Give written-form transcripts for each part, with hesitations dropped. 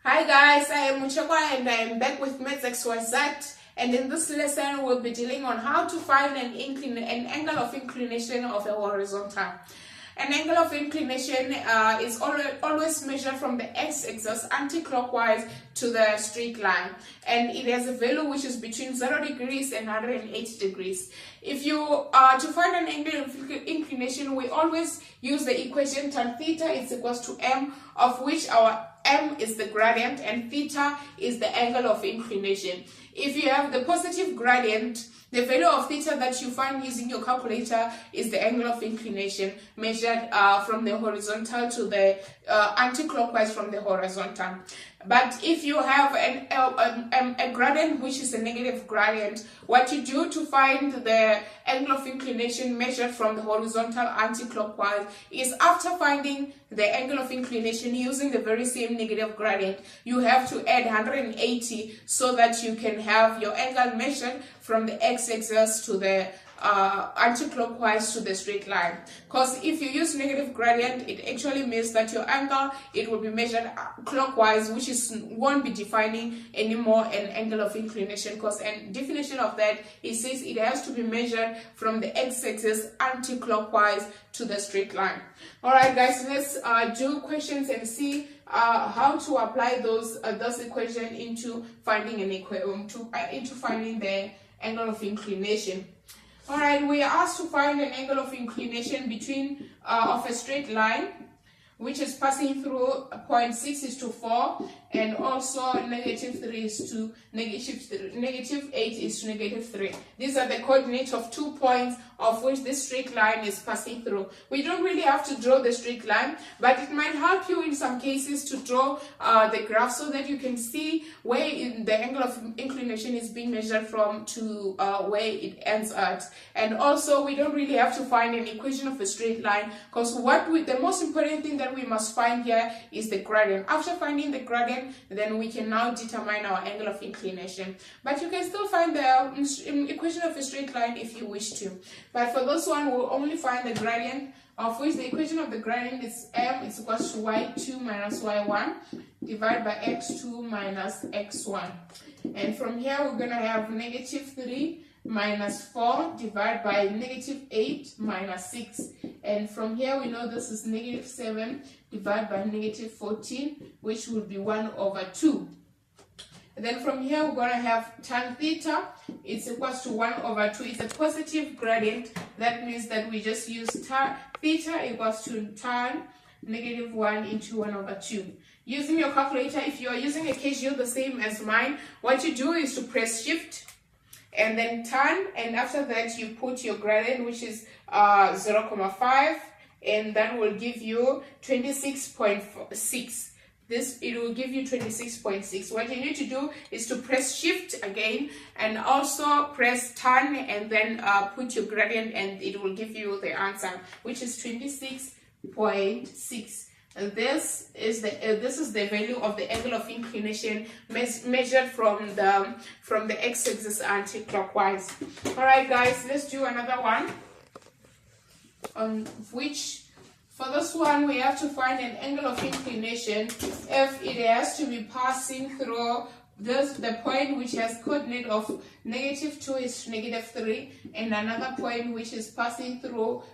Hi guys, I am Muchekwa and I am back with Maths XYZ, and in this lesson we'll be dealing on how to find an angle of inclination of a horizontal. An angle of inclination is always measured from the x-axis anti-clockwise to the straight line, and it has a value which is between 0 degrees and 180 degrees. If you to find an angle of inclination, we always use the equation tan theta is equals to m, of which our m is the gradient and theta is the angle of inclination. If you have the positive gradient, the value of theta that you find using your calculator is the angle of inclination measured from the horizontal to the anti-clockwise from the horizontal. But if you have a gradient which is a negative gradient, what you do to find the angle of inclination measured from the horizontal anti-clockwise is, after finding the angle of inclination using the very same negative gradient, you have to add 180 so that you can have your angle measured from the x-axis to the anti-clockwise to the straight line. Because if you use negative gradient, it actually means that your angle, it will be measured clockwise, which won't be defining anymore an angle of inclination, because a definition of that, it says it has to be measured from the x-axis anti-clockwise to the straight line. All right guys, let's do questions and see how to apply those equation into finding finding the angle of inclination. All right, we are asked to find an angle of inclination between of a straight line which is passing through point 6 is to 4, and also negative 3 is to negative 8 is to negative 3. These are the coordinates of 2 points of which this straight line is passing through. We don't really have to draw the straight line, but it might help you in some cases to draw the graph so that you can see where the angle of inclination is being measured from to where it ends at. And also, we don't really have to find an equation of a straight line, because the most important thing that we must find here is the gradient. After finding the gradient, then we can now determine our angle of inclination. But you can still find the equation of a straight line if you wish to. But for this one, we'll only find the gradient, of which the equation of the gradient is m is equals to y2 minus y1 divided by x2 minus x1. And from here, we're going to have negative 3 minus 4 divided by negative 8 minus 6. And from here, we know this is negative 7 divided by negative 14, which will be 1 over 2. And then from here, we're going to have tan theta. It's equals to 1 over 2. It's a positive gradient. That means that we just use tan theta equals to tan negative 1 into 1 over 2. Using your calculator, if you are using a Casio the same as mine, what you do is to press shift and then tan, and after that you put your gradient, which is 0.5, and that will give you 26.6. It will give you 26.6. What you need to do is to press shift again and also press tan and then put your gradient, and it will give you the answer, which is 26.6. And this is the value of the angle of inclination measured from the x-axis anti-clockwise. All right, guys, let's do another one. On which, for this one, we have to find an angle of inclination if it has to be passing through the point which has coordinate of negative 2 is to negative 3, and another point which is passing through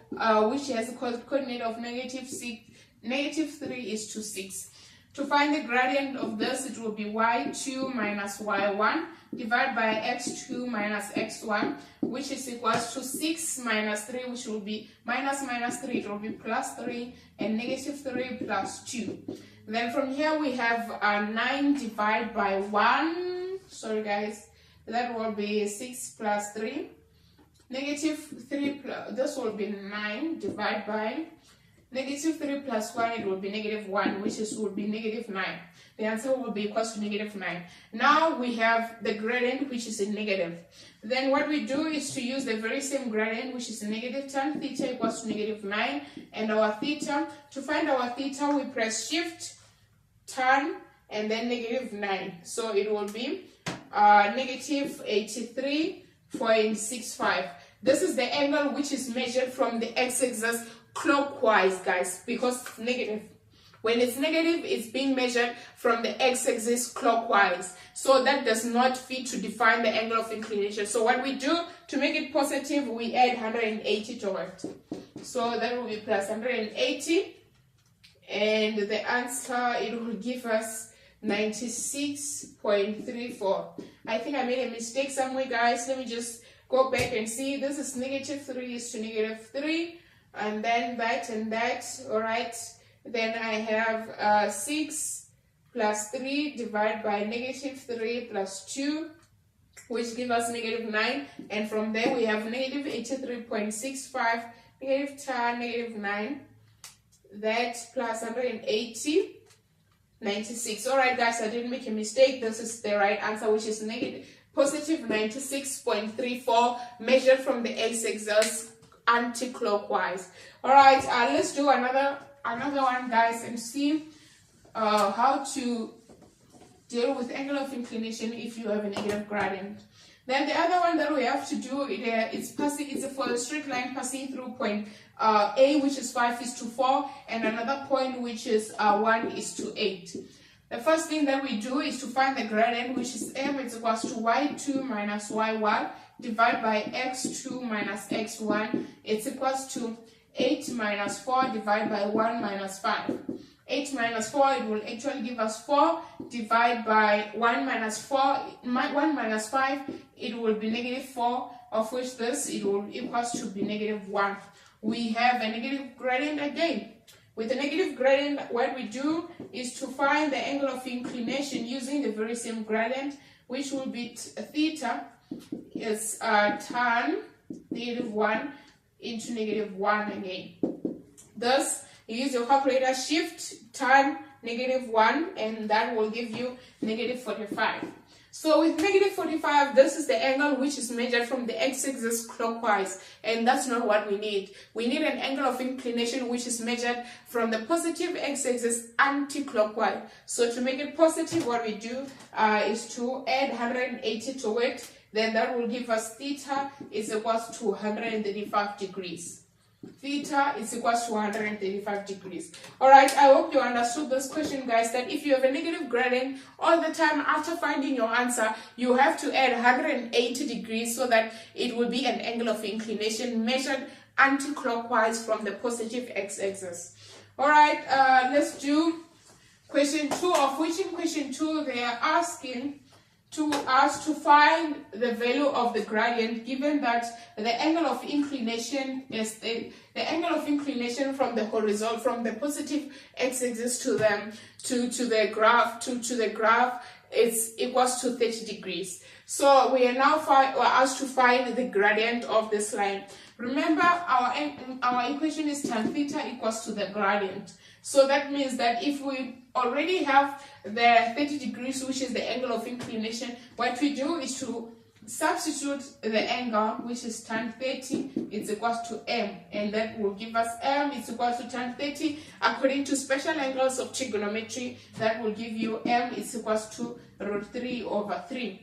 which has a coordinate of negative 3 is to 6. To find the gradient of this, it will be y2 minus y1 divided by x2 minus x1, which is equals to 6 minus 3, which will be minus 3, it will be plus 3, and negative 3 plus 2. Then from here we have 9 divided by 1, sorry guys, that will be 6 plus 3, negative 3 plus, this will be 9 divided by negative 3 plus 1, it will be negative 1, which will be negative 9. The answer will be equals to negative 9. Now we have the gradient, which is a negative. Then what we do is to use the very same gradient, which is a negative tan theta equals to negative 9, and our theta. To find our theta, we press shift, tan, and then negative 9. So it will be negative 83.65. This is the angle which is measured from the x-axis clockwise, guys, because negative. When it's negative, it's being measured from the x-axis clockwise. So that does not fit to define the angle of inclination. So what we do to make it positive, we add 180 to it. So that will be plus 180. And the answer, it will give us 96.34. I think I made a mistake somewhere, guys. Let me just go back and see. This is negative 3 is to negative 3. And then that and that. All right. Then I have 6 plus 3 divided by negative 3 plus 2, which gives us negative 9. And from there we have negative 83.65, negative 10, negative 9. That plus 180, 96. All right, guys, I didn't make a mistake. This is the right answer, which is positive 96.34, measured from the x-axis anti-clockwise. All right, let's do another one, guys, and see how to deal with angle of inclination if you have a negative gradient. Then the other one that we have to do, it's for a straight line passing through point A, which is 5:4, and another point which is 1:8. The first thing that we do is to find the gradient, which is m is equals to y2 minus y1 divided by x2 minus x1. It's equals to 8 minus 4 divided by 1 minus 5. 8 minus 4, it will actually give us 4 divided by 1 minus 1 minus 5, it will be negative 4, of which it will equals to be negative 1. We have a negative gradient again. With the negative gradient, what we do is to find the angle of inclination using the very same gradient, which will be theta is tan negative 1 into negative 1 again. Thus, you use your calculator, shift tan negative 1, and that will give you negative 45. So with negative 45, this is the angle which is measured from the x-axis clockwise, and that's not what we need. We need an angle of inclination which is measured from the positive x-axis anti-clockwise. So to make it positive, what we do is to add 180 to it. Then that will give us theta is equals to 135 degrees. Theta is equals to 135 degrees. Alright, I hope you understood this question, guys, that if you have a negative gradient, all the time after finding your answer, you have to add 180 degrees so that it will be an angle of inclination measured anti-clockwise from the positive x-axis. Alright, let's do question 2, of which in question 2 they are asking to us to find the value of the gradient, given that the angle of inclination is the angle of inclination from the horizontal, from the positive x-axis to the graph is equals to 30 degrees. So we are now asked to find the gradient of this line. Remember, our equation is tan theta equals to the gradient. So that means that if we already have the 30 degrees, which is the angle of inclination, what we do is to substitute the angle, which is tan 30, it's equals to m, and that will give us m is equals to tan 30. According to special angles of trigonometry, that will give you m is equals to √3/3.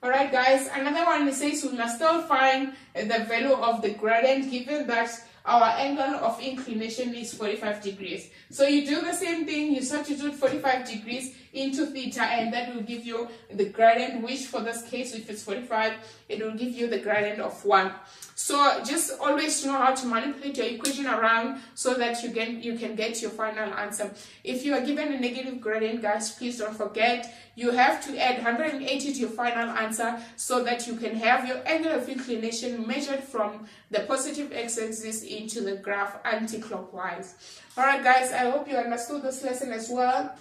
Alright, guys, another one says we must still find the value of the gradient, given that our angle of inclination is 45 degrees. So you do the same thing, you substitute 45 degrees into theta, and that will give you the gradient, which for this case, if it's 45, it will give you the gradient of 1. So just always know how to manipulate your equation around so that you can get your final answer. If you are given a negative gradient, guys, please don't forget, you have to add 180 to your final answer so that you can have your angle of inclination measured from the positive x-axis into the graph anti-clockwise. Alright, guys, I hope you understood this lesson as well.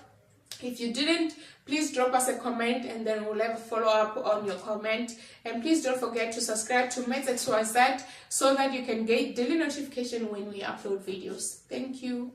If you didn't, please drop us a comment and then we'll have a follow-up on your comment. And please don't forget to subscribe to Maths XYZ so that you can get daily notification when we upload videos. Thank you.